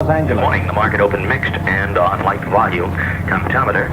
Los Angeles. Good morning. The market opened mixed and on light volume. Comptometer,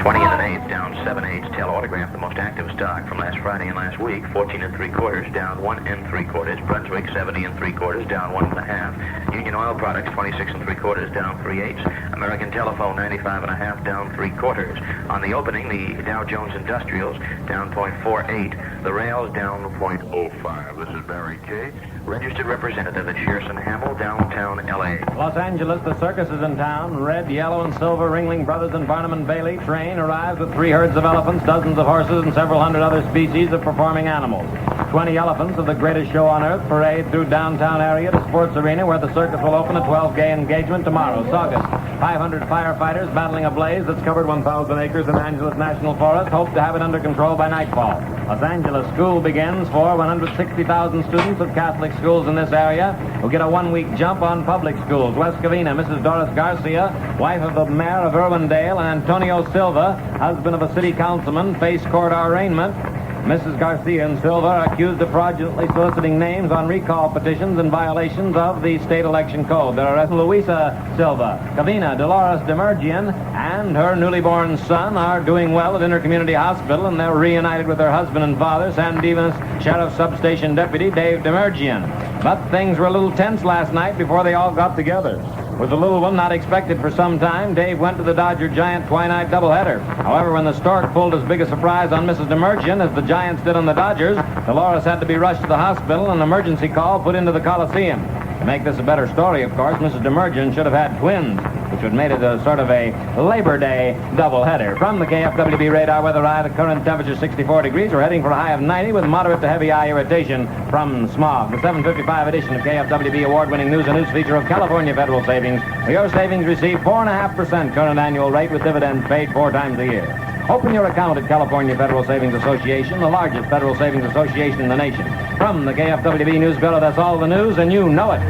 20 and an eighth, down 7/8. Tail autograph, the most active stock from last Friday and last week. 14 and 3/4, down 1 and 3/4. Brunswick, 70 and 3/4, down 1 1/2. Union Oil Products, 26 and 3/4, down 3/8. American Telephone, 95 and a half, down 3/4. On the opening, the Dow Jones Industrials, down 0.48. The rails, down 0.05. This is Barry K., registered representative at Shearson Hamill, downtown L.A. Los Angeles, the circus is in town. Red, yellow, and silver Ringling Brothers and Barnum and Bailey train arrives with 3 herds of elephants, dozens of horses, and several hundred other species of performing animals. 20 elephants of the greatest show on earth parade through downtown area to Sports Arena, where the circus will open a 12-gay engagement tomorrow, August. 500 firefighters battling a blaze that's covered 1,000 acres in Angeles National Forest hope to have it under control by nightfall. Los Angeles school begins for 160,000 students of Catholic schools in this area who get a 1-week jump on public schools. West Covina, Mrs. Doris Garcia, wife of the mayor of Irwindale, and Antonio Silva, husband of a city councilman, face court arraignment. Mrs. Garcia and Silva are accused of fraudulently soliciting names on recall petitions in violations of the state election code. There are Luisa Silva, Covina, Dolores Demergian, and her newly born son are doing well at Intercommunity Hospital, and they're reunited with their husband and father, San Dimas Sheriff Substation Deputy Dave Demergian. But things were a little tense last night before they all got together. With the little one not expected for some time, Dave went to the Dodger-Giant twilight doubleheader. However, when the Stork pulled as big a surprise on Mrs. Demergian as the Giants did on the Dodgers, Dolores had to be rushed to the hospital and an emergency call put into the Coliseum. To make this a better story, of course, Mrs. Demergian should have had twins, which would have made it a sort of a Labor Day doubleheader. From the KFWB radar weather eye, the current temperature 64 degrees. We're heading for a high of 90 with moderate to heavy eye irritation from smog. The 7:55 edition of KFWB award-winning news and news feature of California Federal Savings. For your savings, receive 4.5% current annual rate with dividends paid 4 times a year. Open your account at California Federal Savings Association, the largest federal savings association in the nation. From the KFWB News Bureau, that's all the news, and you know it.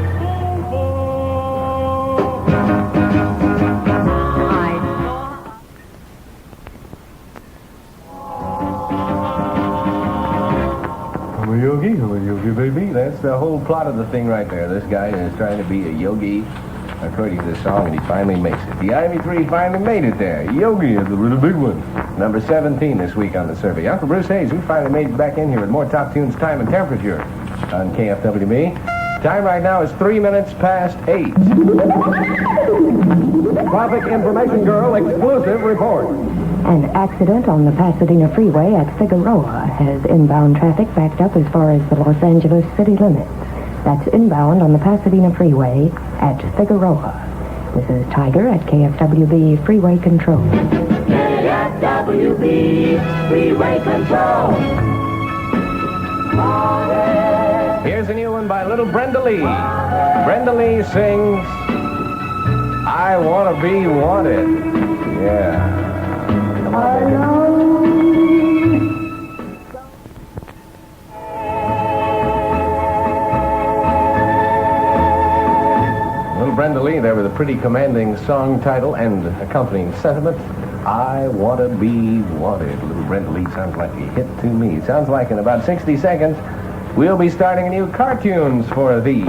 Yogi, baby. That's the whole plot of the thing right there. This guy is trying to be a yogi, according to the song, and he finally makes it. The Ivy 3 finally made it there. Yogi is the really big one. Number 17 this week on the survey. Uncle Bruce Hayes, we finally made it back in here with more Top Tunes time and temperature on KFWB. Time right now is 3 minutes past 8. Traffic Information Girl exclusive report. An accident on the Pasadena Freeway at Figueroa has inbound traffic backed up as far as the Los Angeles city limits. That's inbound on the Pasadena Freeway at Figueroa. This is Tiger at KFWB Freeway Control. KFWB Freeway Control. Here's a new one by little Brenda Lee. Brenda Lee sings, I Want to Be Wanted. Yeah. Come on, baby. Little Brenda Lee there with a pretty commanding song title and accompanying sentiment. I want to be wanted. Little Brenda Lee sounds like a hit to me. Sounds like in about 60 seconds, we'll be starting a new cartoons for thee.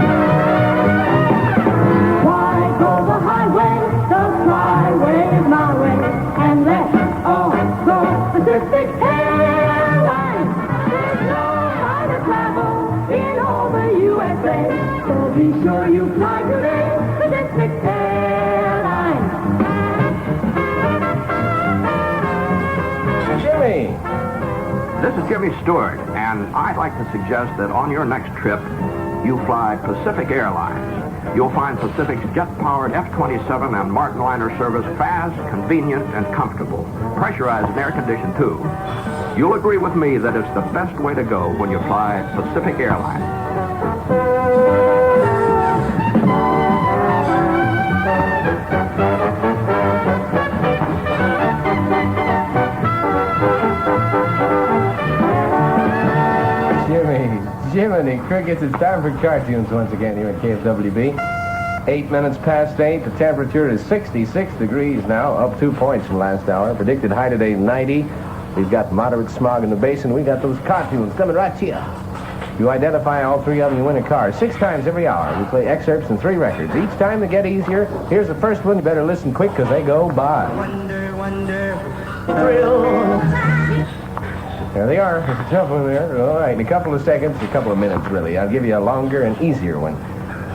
Why go the highway? The flyway is my way. And let's all go Pacific Airlines. There's no harder travel in all the USA. So be sure you fly today, Pacific Airlines. Jimmy! This is Jimmy Stewart, and I'd like to suggest that on your next trip, you fly Pacific Airlines. You'll find Pacific's jet-powered F-27 and Martin liner service fast, convenient, and comfortable. Pressurized and air-conditioned, too. You'll agree with me that it's the best way to go when you fly Pacific Airlines. Jiminy Crickets, it's time for cartoons once again here at KFWB. 8 minutes past 8. The temperature is 66 degrees now, up 2 points from last hour. Predicted high today, 90. We've got moderate smog in the basin. We got those cartoons coming right here. You identify all three of them, you win a car. 6 times every hour. We play excerpts and 3 records. Each time they get easier. Here's the first one. You better listen quick because they go by. Wonder, wonder, thrill. There they are. There's a tough one there. All right, in a couple of seconds, a couple of minutes, really. I'll give you a longer and easier one.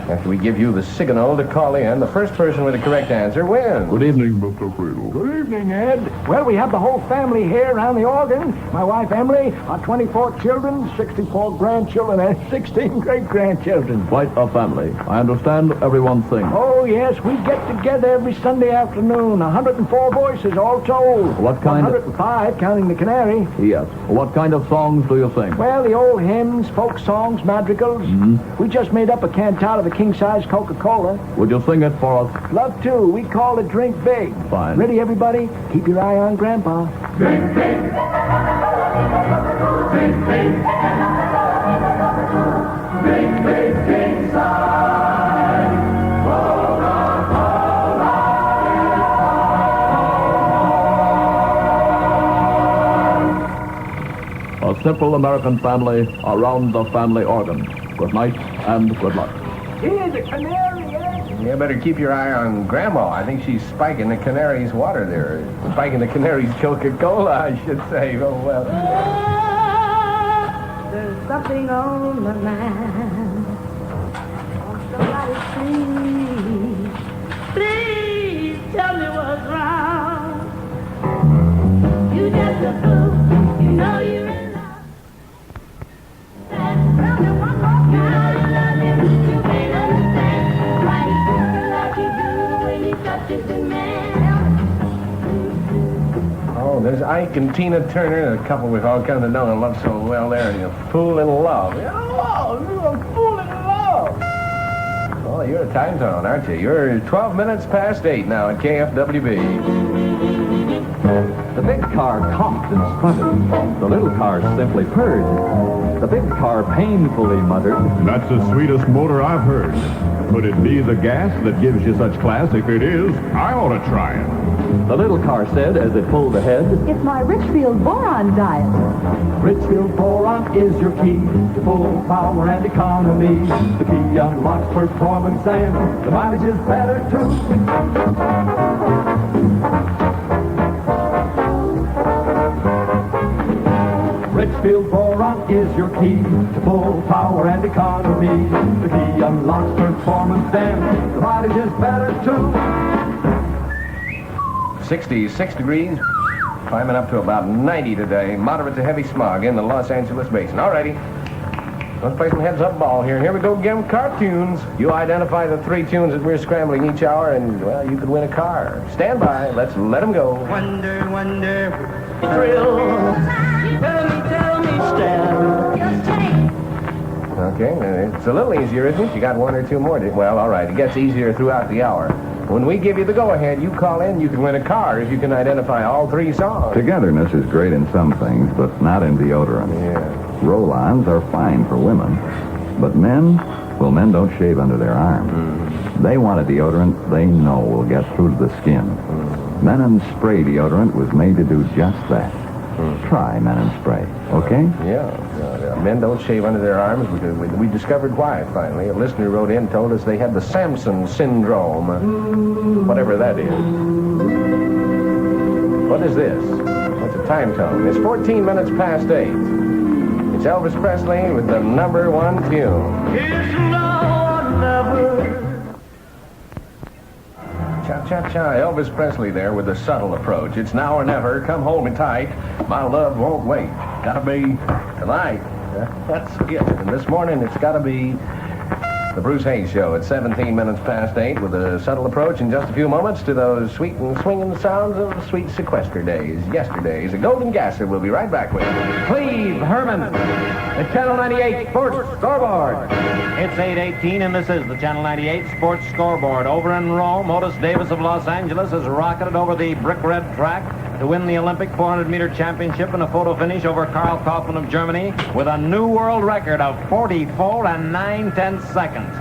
After we give you the signal to call in, the first person with the correct answer wins. Good evening, Mr. Friedel. Good evening, Ed. Well, we have the whole family here around the organ. My wife, Emily, our 24 children, 64 grandchildren, and 16 great-grandchildren. Quite a family. I understand everyone sings. Oh, yes, we get together every Sunday afternoon. 104 voices, all told. What kind of- 105, counting the canary. Yes. What kind of songs do you sing? Well, the old hymns, folk songs, madrigals. We just made up a cantata of the king-size Coca-Cola. Would you sing it for us? Love to. We call it Drink Big. Fine. Ready, everybody? Keep your eye on Grandpa. Drink big. Drink big. Drink big, king size. A simple American family around the family organ. Good night and good luck. Here's a canary, Ed. You better keep your eye on Grandma. I think she's spiking the canary's water there. Spiking the canary's Coca-Cola, I should say. Oh, well. There's something on my mind. Oh, somebody please tell me what's wrong. You just a fool. You know you're in love. Tell me one more time. You love him. You can't understand why he does like he do when he touches the man. Oh, there's Ike and Tina Turner, a couple we've all come to know and love so well there, and you're a fool in love. Oh, you're a fool in love. Oh, you're a time zone, aren't you? You're 12 minutes past 8 now at KFWB. The big car conked and strutted. The little car simply purred. The big car painfully muttered. That's the sweetest motor I've heard. Could it be the gas that gives you such class? If it is, I ought to try it. The little car said as it pulled ahead. It's my Richfield boron diet. Richfield boron is your key to full power and economy. The key unlocks performance and the mileage is better too. Richfield boron is your key to full power and economy. The key unlocks performance and the mileage is better too. 66 degrees, climbing up to about 90 today. Moderate to heavy smog in the Los Angeles basin. All righty. Let's play some heads-up ball here. Here we go again with cartoons. You identify the 3 tunes that we're scrambling each hour, and, well, you could win a car. Stand by. Let's let them go. Wonder, wonder, thrill. Tell me, stand. Just take. Okay, it's a little easier, isn't it? You got 1 or 2 more. Well, all right. It gets easier throughout the hour. When we give you the go-ahead, you call in, you can win a car if you can identify all 3 songs. Togetherness is great in some things, but not in deodorant. Yeah. Roll-ons are fine for women, but men, well, men don't shave under their arms. They want a deodorant they know will get through to the skin. Men and Spray deodorant was made to do just that. Try Men and Spray, okay? Yeah. Men don't shave under their arms because we discovered why, finally. A listener wrote in and told us they had the Samson syndrome. Whatever that is. What is this? What's a time tone? It's 14 minutes past 8. It's Elvis Presley with the #1 tune. It's now or never. Cha-cha-cha, Elvis Presley there with a subtle approach. It's now or never. Come hold me tight. My love won't wait. Gotta be tonight. That's it. And this morning it's gotta be the Bruce Hayes Show at 17 minutes past 8 with a subtle approach in just a few moments to those sweet and swinging sounds of sweet sequester days, yesterdays. A Golden Gasser will be right back with you. Cleve Herman, the Channel 98 Sports Scoreboard. It's 8:18, and this is the Channel 98 Sports Scoreboard. Over in Rome, Otis Davis of Los Angeles has rocketed over the brick red track to win the Olympic 400-meter championship in a photo finish over Karl Kaufmann of Germany with a new world record of 44 9/10 seconds.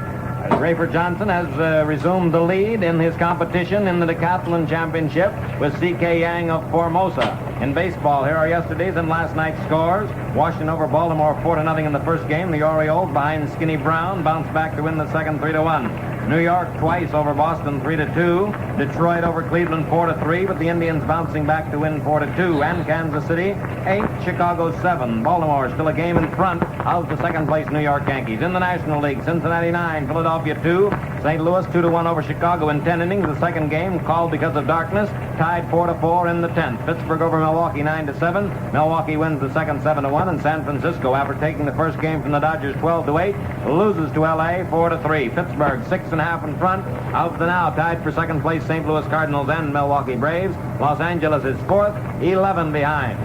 Rafer Johnson has resumed the lead in his competition in the decathlon championship with C.K. Yang of Formosa. In baseball, here are yesterday's and last night's scores. Washington over Baltimore 4-0 in the first game. The Orioles behind Skinny Brown bounced back to win the second 3-1. New York twice over Boston 3-2. Detroit over Cleveland 4-3, but the Indians bouncing back to win 4-2. And Kansas City 8, Chicago 7. Baltimore still a game in front of the second-place New York Yankees. In the National League, Cincinnati 9, Philadelphia 2, St. Louis 2-1 over Chicago in 10 innings. The second game called because of darkness, tied 4-4 in the 10th. Pittsburgh over Milwaukee 9-7. Milwaukee wins the second 7-1, and San Francisco, after taking the first game from the Dodgers 12-8, loses to L.A. 4-3. Pittsburgh 6.5 in front of the now tied for second place St. Louis Cardinals and Milwaukee Braves. Los Angeles is fourth, 11 behind.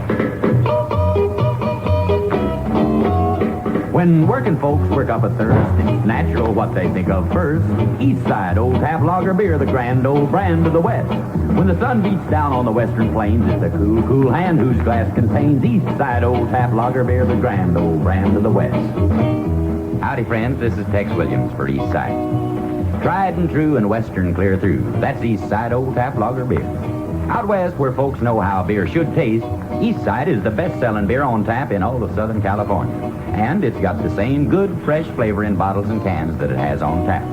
When working folks work up a thirst, it's natural what they think of first. East Side Old Tap Lager Beer, the grand old brand of the West. When the sun beats down on the western plains, it's a cool, cool hand whose glass contains East Side Old Tap Lager Beer, the grand old brand of the West. Howdy, friends. This is Tex Williams for East Side. Tried and true and western clear through. That's East Side Old Tap Lager Beer. Out west, where folks know how beer should taste, East Side is the best-selling beer on tap in all of Southern California. And it's got the same good, fresh flavor in bottles and cans that it has on tap.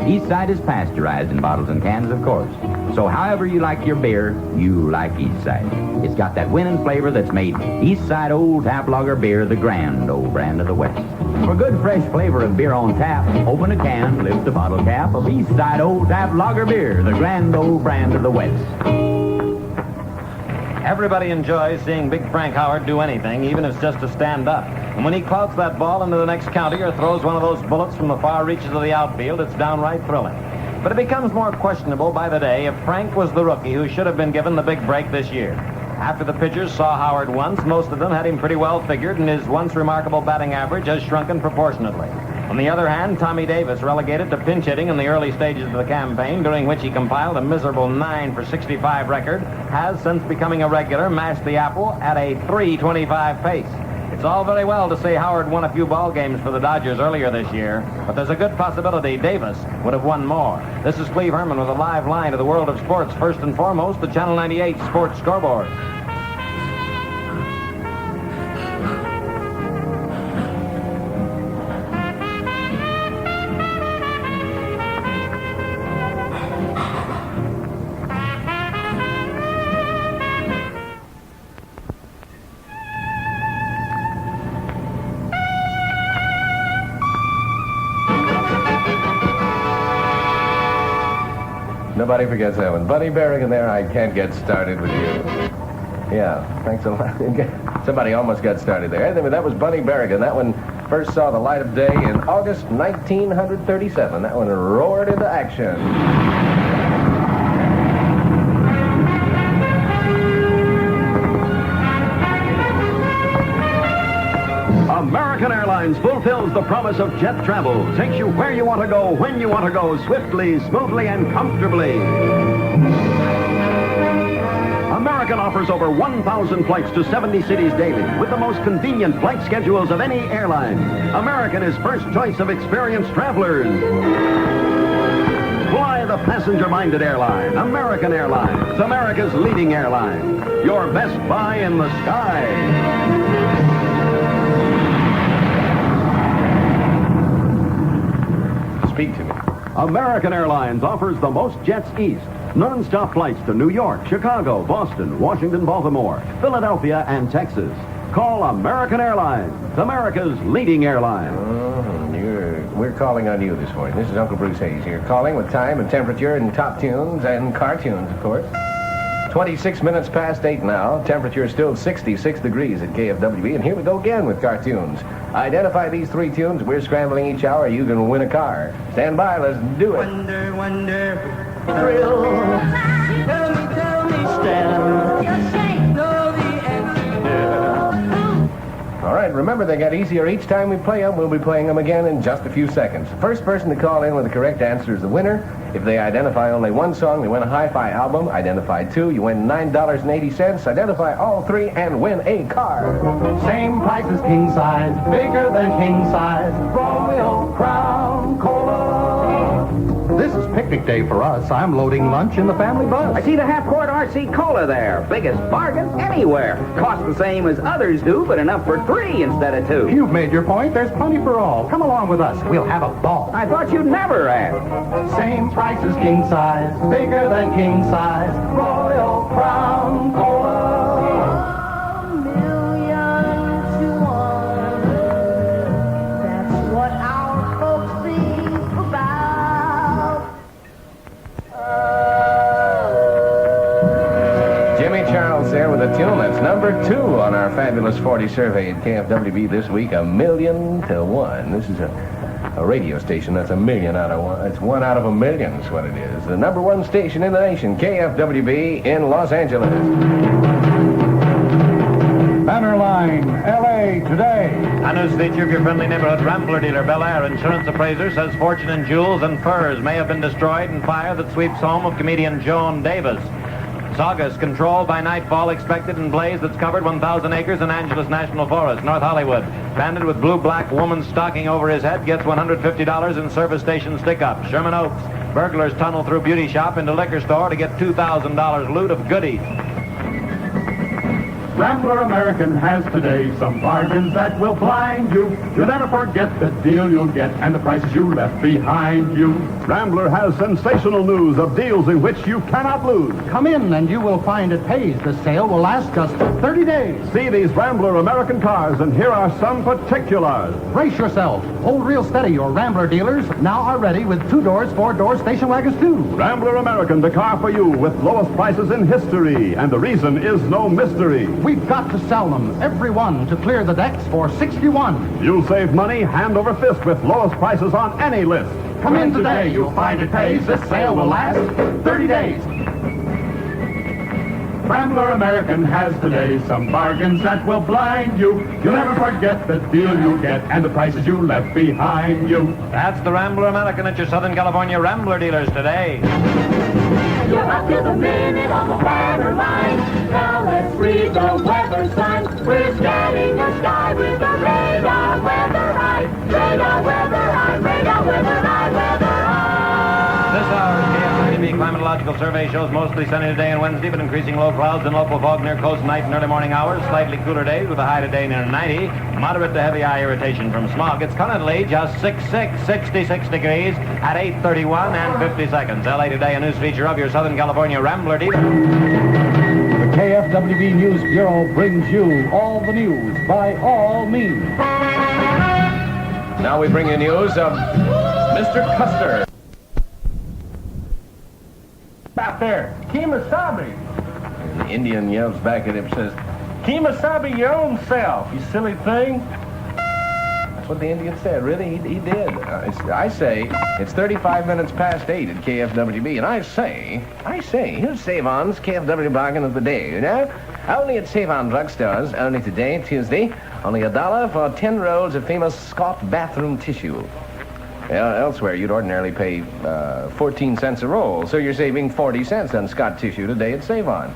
East Side is pasteurized in bottles and cans, of course. So however you like your beer, you like East Side. It's got that winning flavor that's made East Side Old Tap Lager Beer the grand old brand of the West. For good, fresh flavor of beer on tap, open a can, lift the bottle cap of East Side Old Tap Lager Beer, the grand old brand of the West. Everybody enjoys seeing Big Frank Howard do anything, even if it's just to stand up. And when he clouts that ball into the next county or throws one of those bullets from the far reaches of the outfield, it's downright thrilling. But it becomes more questionable by the day if Frank was the rookie who should have been given the big break this year. After the pitchers saw Howard once, most of them had him pretty well figured, and his once remarkable batting average has shrunken proportionately. On the other hand, Tommy Davis, relegated to pinch hitting in the early stages of the campaign, during which he compiled a miserable 9 for 65 record, has, since becoming a regular, mashed the apple at a .325 pace. It's all very well to say Howard won a few ball games for the Dodgers earlier this year, but there's a good possibility Davis would have won more. This is Cleve Herman with a live line to the world of sports. First and foremost, the Channel 98 Sports Scoreboard. Nobody forgets that one. Buddy Berrigan there, I can't get started with you. Yeah, thanks a lot. Somebody almost got started there. Anyway, that was Buddy Berrigan. That one first saw the light of day in August 1937. That one roared into action. American Airlines fulfills the promise of jet travel. Takes you where you want to go, when you want to go, swiftly, smoothly, and comfortably. American offers over 1,000 flights to 70 cities daily with the most convenient flight schedules of any airline. American is first choice of experienced travelers. Fly the passenger-minded airline. American Airlines, America's leading airline. Your best buy in the sky. Speak to me. American Airlines offers the most jets east. Non-stop flights to New York, Chicago, Boston, Washington, Baltimore, Philadelphia, and Texas. Call American Airlines, America's leading airline. We're calling on you this morning. This is Uncle Bruce Hayes here, calling with time and temperature and top tunes and cartoons, of course. 26 minutes past 8 now. Temperature is still 66 degrees at KFWB. And here we go again with cartoons. Identify these 3 tunes. We're scrambling each hour. You can win a car. Stand by. Let's do it. Wonder, wonder, thrill. Tell me, stand. Just say, know the answer. All right. Remember, they get easier each time we play them. We'll be playing them again in just a few seconds. The first person to call in with the correct answer is the winner. If they identify only one song, they win a hi-fi album. Identify 2, you win $9.80. Identify all 3 and win a car. Same price as king size, bigger than king size. Royal Crown Cola. picnic day for us. I'm loading lunch in the family bus. I see the half-quart RC Cola there. Biggest bargain anywhere. Costs the same as others do, but enough for 3 instead of 2. You've made your point. There's plenty for all. Come along with us. We'll have a ball. I thought you'd never ask. Same price as king size, bigger than king size. Royal Crown Cola. There with a tune that's number 2 on our fabulous 40 survey at KFWB this week, 1,000,000 to 1. This is a radio station that's 1,000,000 out of 1. It's 1 out of 1,000,000 is what it is. The number 1 station in the nation, KFWB in Los Angeles. Banner line, L.A. today. A news feature of your friendly neighborhood Rambler dealer, Bel Air Insurance Appraiser, says fortune in jewels and furs may have been destroyed in fire that sweeps home of comedian Joan Davis. Saugus, control by nightfall expected in blaze that's covered 1,000 acres in Angeles National Forest, North Hollywood. Bandit with blue-black woman stocking over his head gets $150 in service station stick-up. Sherman Oaks, burglars tunnel through beauty shop into liquor store to get $2,000 loot of goodies. Rambler American has today some bargains that will blind you. You'll never forget the deal you'll get and the prices you left behind you. Rambler has sensational news of deals in which you cannot lose. Come in and you will find it pays. The sale will last just 30 days. See these Rambler American cars, and here are some particulars. Brace yourself. Hold real steady. Your Rambler dealers now are ready with 2 doors, 4 doors station wagons too. Rambler American, the car for you with lowest prices in history, and the reason is no mystery. We've got to sell them, every one, to clear the decks for $61. You'll save money hand over fist with lowest prices on any list. Come in today, you'll find it pays. This sale will last 30 days. Rambler American has today some bargains that will blind you. You'll never forget the deal you get and the prices you left behind you. That's the Rambler American at your Southern California Rambler dealers today. You're up to the minute on the banner line. Now let's read the weather sign. We're scanning the sky with the radar weather eye. Radar weather eye, radar weather eye, weather eye. This hour's KFWB climatological survey shows mostly sunny today and Wednesday, but increasing low clouds and local fog near coast night and early morning hours. Slightly cooler days with a high today near 90. Moderate to heavy eye irritation from smog. It's currently just 66 degrees at 8:31 and 50 seconds. LA Today, a news feature of your Southern California Rambler dealer. The KFWB News Bureau brings you all the news by all means. Now we bring you news of Mr. Custer. Out there, Kemosabe. The Indian yells back at him, says, Kemosabe your own self, you silly thing. that's what the Indian said. Really, he did. I say, it's 35 minutes past 8 at KFWB, and I say, here's Savon's KFW bargain of the day, you know? Only at Savon drugstores, only today, Tuesday, only $1 for 10 rolls of famous Scott bathroom tissue. Elsewhere, you'd ordinarily pay 14 cents a roll, so you're saving 40 cents on Scott tissue today at Savon.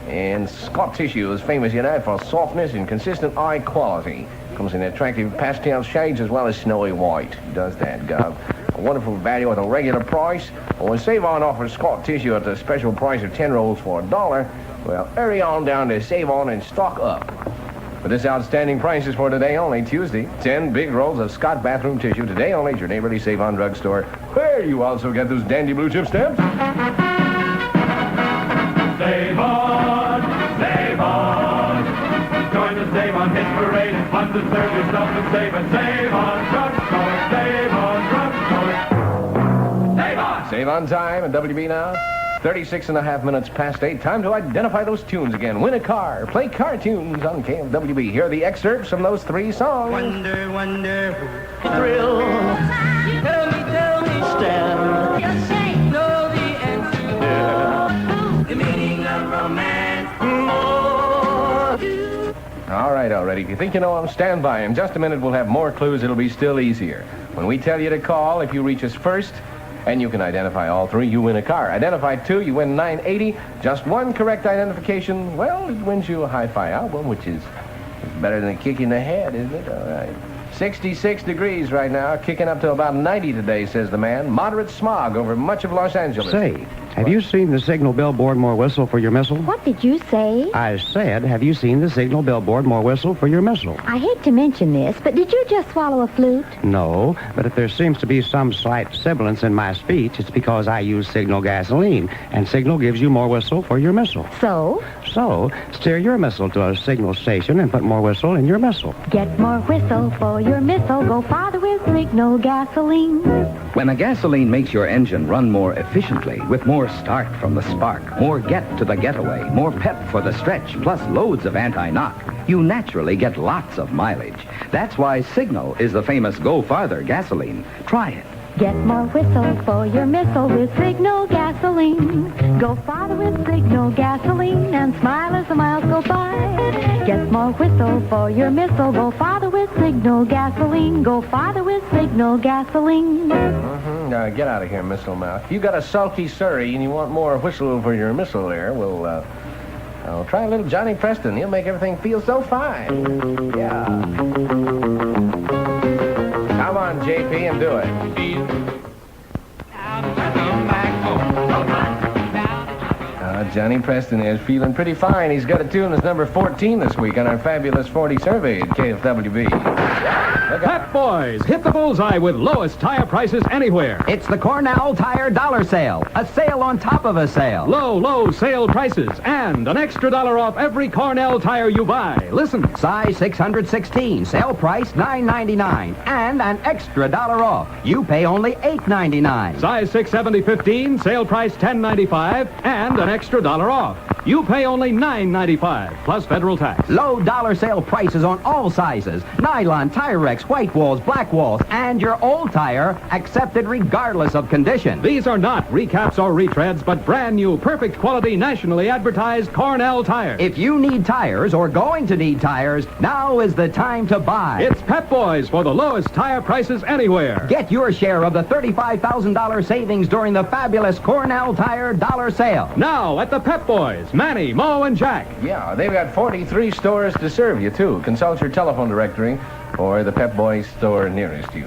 And Scott tissue is famous, you know, for softness and consistent eye quality. Comes in attractive pastel shades as well as snowy white. Does that, Gov? A wonderful value at a regular price. When Savon offers Scott tissue at a special price of 10 rolls for $1, well, hurry on down to Savon and stock up. But this outstanding price is for today only, Tuesday. 10 big rolls of Scott bathroom tissue today only at your neighborly Savon drugstore, where you also get those dandy blue chip stamps. Savon, Savon. Join the Savon hit parade. It's fun to serve yourself and save at Savon drugstore. Savon drugstore. Savon! Savon time at WB now. 36 and a half minutes past 8. Time to identify those tunes again. Win a car. Play car tunes on KFWB. Here are the excerpts from those 3 songs. Wonder, wonder, thrill. Tell me, Stella. Just say, know the answer. The meaning of romance. All right, already. If you think you know them, stand by. In just a minute, we'll have more clues. It'll be still easier. When we tell you to call, if you reach us first, and you can identify all 3, you win a car. Identify 2, you win $9.80. Just 1 correct identification, well, it wins you a hi-fi album, which is better than a kick in the head, isn't it? All right. 66 degrees right now, kicking up to about 90 today, says the man. Moderate smog over much of Los Angeles. Say, have you seen the signal billboard, more whistle for your missile? What did you say? I said, have you seen the signal billboard, more whistle for your missile? I hate to mention this, but did you just swallow a flute? No, but if there seems to be some slight sibilance in my speech, it's because I use Signal gasoline, and Signal gives you more whistle for your missile. So? So, steer your missile to a Signal station and put more whistle in your missile. Get more whistle for your missile. Go farther with Signal gasoline. When a gasoline makes your engine run more efficiently, with more start from the spark, more get to the getaway, more pep for the stretch, plus loads of anti-knock, you naturally get lots of mileage. That's why Signal is the famous Go Farther gasoline. Try it. Get more whistle for your missile with Signal gasoline. Go farther with Signal gasoline and smile as the miles go by. Get more whistle for your missile. Go farther with Signal gasoline. Go farther with Signal gasoline. Now, get out of here, Missile Mouth. If you got a sulky Surrey and you want more whistle for your missile there, well, I'll try a little Johnny Preston. He'll make everything feel so fine. Yeah. Come on, JP, and do it. Johnny Preston is feeling pretty fine. He's got a tune that's number 14 this week on our fabulous 40 survey at KFWB. Pep Boys, hit the bullseye with lowest tire prices anywhere. It's the Cornell Tire Dollar Sale. A sale on top of a sale. Low sale prices and an extra $1 off every Cornell tire you buy. Listen. Size 616, sale price $9.99, and an extra $1 off. You pay only $8.99. Size 670-15, sale price $10.95, and an extra $1 off. You pay only $9.95 plus federal tax. Low dollar sale prices on all sizes. Nylon, Tyrex, white walls, black walls, and your old tire accepted regardless of condition. These are not recaps or retreads, but brand new, perfect quality, nationally advertised Cornell tires. If you need tires or going to need tires, now is the time to buy. It's Pep Boys for the lowest tire prices anywhere. Get your share of the $35,000 savings during the fabulous Cornell Tire Dollar Sale. Now at the Pep Boys, Manny, Mo, and Jack. Yeah, they've got 43 stores to serve you, too. Consult your telephone directory or the Pep Boys store nearest you.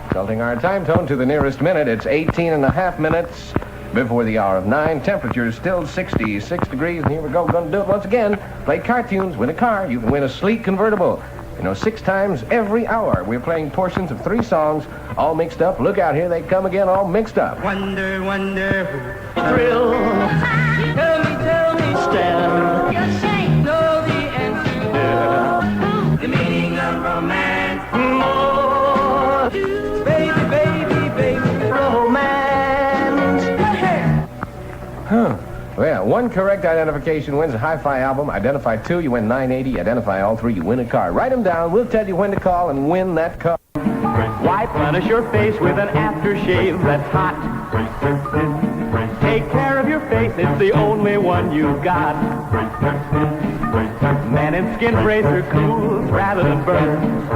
Consulting our time tone to the nearest minute, it's 18.5 minutes before the hour of 9. Temperature is still 66 degrees, and here we go. We're going to do it once again. Play cartoons, win a car. You can win a sleek convertible. 6 times every hour. We're playing portions of 3 songs, all mixed up. Look out, here they come again, all mixed up. Wonder, thrill. Tell me, Stan. Know the answer, girl. The meaning of romance. More. Baby, romance. Huh. Well, 1 correct identification wins a hi-fi album. Identify 2, you win $9.80. Identify all 3, you win a car. Write them down. We'll tell you when to call and win that car. Why punish your face with an aftershave that's hot? Take care of your face, it's the only one you've got. Men in Skin Bracer cools rather than burns.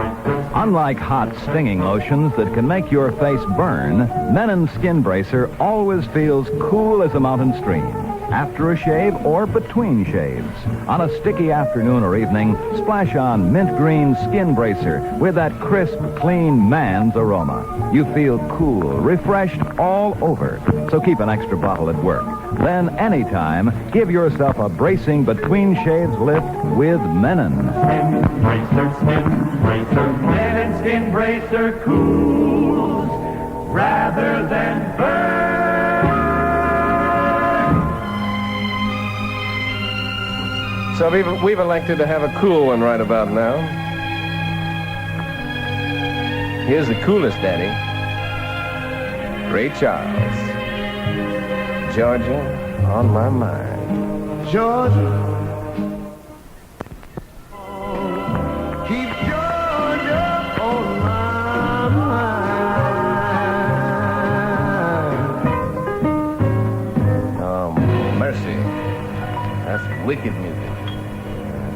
Unlike hot, stinging lotions that can make your face burn, Menon Skin Bracer always feels cool as a mountain stream. After a shave or between shaves. On a sticky afternoon or evening, splash on mint green Skin Bracer with that crisp, clean man's aroma. You feel cool, refreshed all over. So keep an extra bottle at work. Then, anytime, give yourself a bracing between shaves lift with Menon. Skin Bracer, Menon Skin Bracer cools rather than burn. So we've elected to have a cool one right about now. Here's the coolest daddy. Ray Charles. Georgia on my mind. Georgia. Keep Georgia on my mind. Oh, mercy. That's wicked music.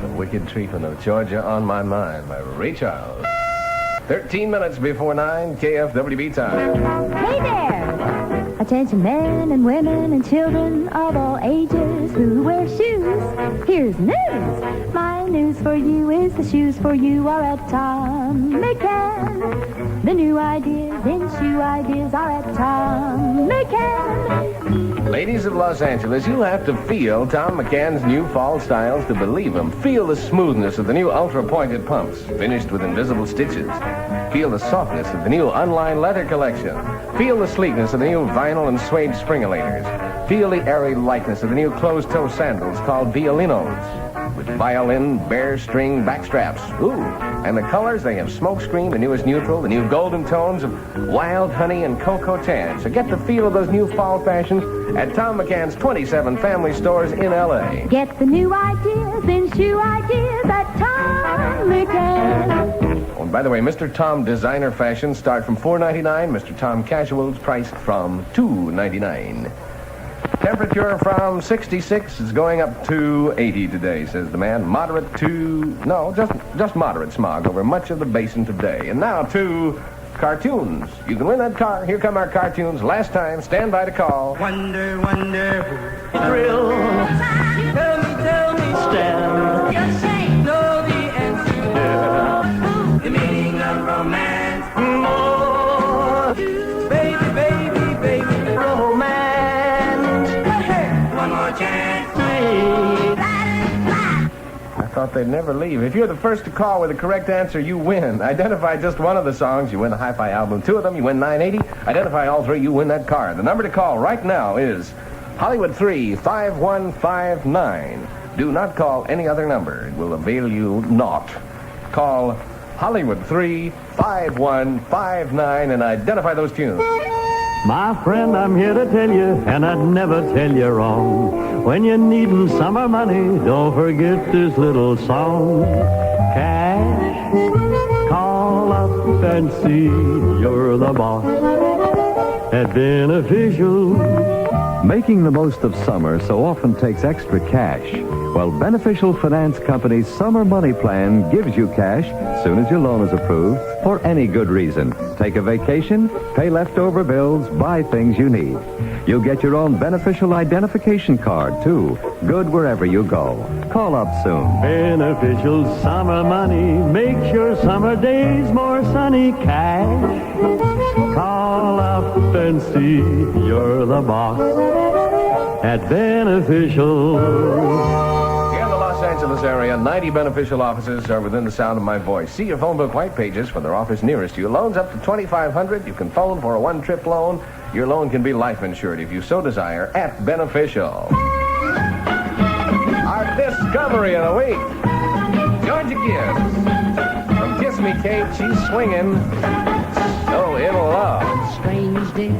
The wicked treatment of Georgia on my mind by Ray Charles. 13 minutes before 9, KFWB time. Hey there! A Attention men and women and children of all ages who wear shoes. Here's news. My news for you is the shoes for you are at Tom McCann. The new ideas in shoe ideas are at Tom McCann. Ladies of Los Angeles, you'll have to feel Tom McCann's new fall styles to believe them. Feel the smoothness of the new ultra-pointed pumps, finished with invisible stitches. Feel the softness of the new unlined leather collection. Feel the sleekness of the new vinyl and suede springolators. Feel the airy lightness of the new closed-toe sandals called violinos, with violin, bear string backstraps. Ooh, and the colors, they have smokescreen, the newest neutral, the new golden tones of wild honey and cocoa tan. So get the feel of those new fall fashions at Tom McCann's 27 family stores in L.A. Get the new ideas in shoe ideas at Tom McCann. Oh, and by the way, Mr. Tom designer fashions start from $4.99. Mr. Tom casuals priced from $2.99. Temperature from 66 is going up to 80 today, says the man. Moderate to, no, just moderate smog over much of the basin today. And now to cartoons. You can win that car. Here come our cartoons. Last time, stand by to call. Wonder, wonder, thrill. Tell me, stand. Just say. Know the answer. The meaning of romance. More. Baby, baby, baby, romance. Hey, one more chance. I thought they'd never leave. If you're the first to call with the correct answer, you win. Identify just one of the songs, you win the Hi-Fi album. Two of them, you win $9.80. Identify all three, you win that car. The number to call right now is Hollywood 35159. Do not call any other number. It will avail you naught. Call Hollywood 35159 and identify those tunes. My friend, I'm here to tell you, and I'd never tell you wrong. When you're needing summer money, don't forget this little song. Cash, call up and see you're the boss at Beneficial. Making the most of summer so often takes extra cash. Well, Beneficial Finance Company's Summer Money Plan gives you cash as soon as your loan is approved for any good reason. Take a vacation, pay leftover bills, buy things you need. You'll get your own Beneficial identification card, too. Good wherever you go. Call up soon. Beneficial summer money makes your summer days more sunny. Cash, call up and see you're the boss at Beneficial. Los Angeles area, 90 Beneficial offices are within the sound of my voice. See your phone book white pages for their office nearest you. Loans up to $2,500. You can phone for a one-trip loan. Your loan can be life insured if you so desire at Beneficial. Our discovery of the week, Georgia Gibbs. From Kiss Me Kate, she's swinging. So in love. Strange dear.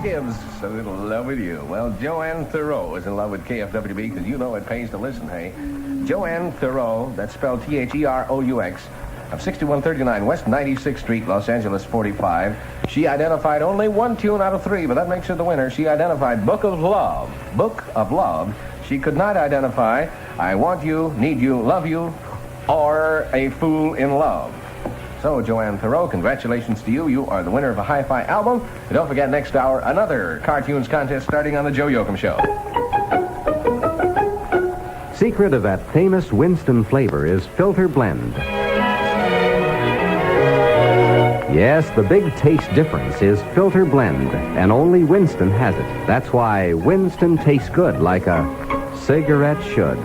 Gibbs, so in love with you. Well, Joanne Thoreau is in love with KFWB because you know it pays to listen, hey. Joanne Thoreau, that's spelled T-H-E-R-O-U-X, of 6139 West 96th Street, Los Angeles 45. She identified only one tune out of three, but that makes her the winner. She identified Book of Love. Book of Love. She could not identify I Want You, Need You, Love You, or A Fool in Love. So, Joanne Thoreau, congratulations to you. You are the winner of a Hi-Fi album. And don't forget, next hour, another cartoons contest starting on the Joe Yoakum Show. Secret of that famous Winston flavor is Filter Blend. Yes, the big taste difference is Filter Blend, and only Winston has it. That's why Winston tastes good like a cigarette should.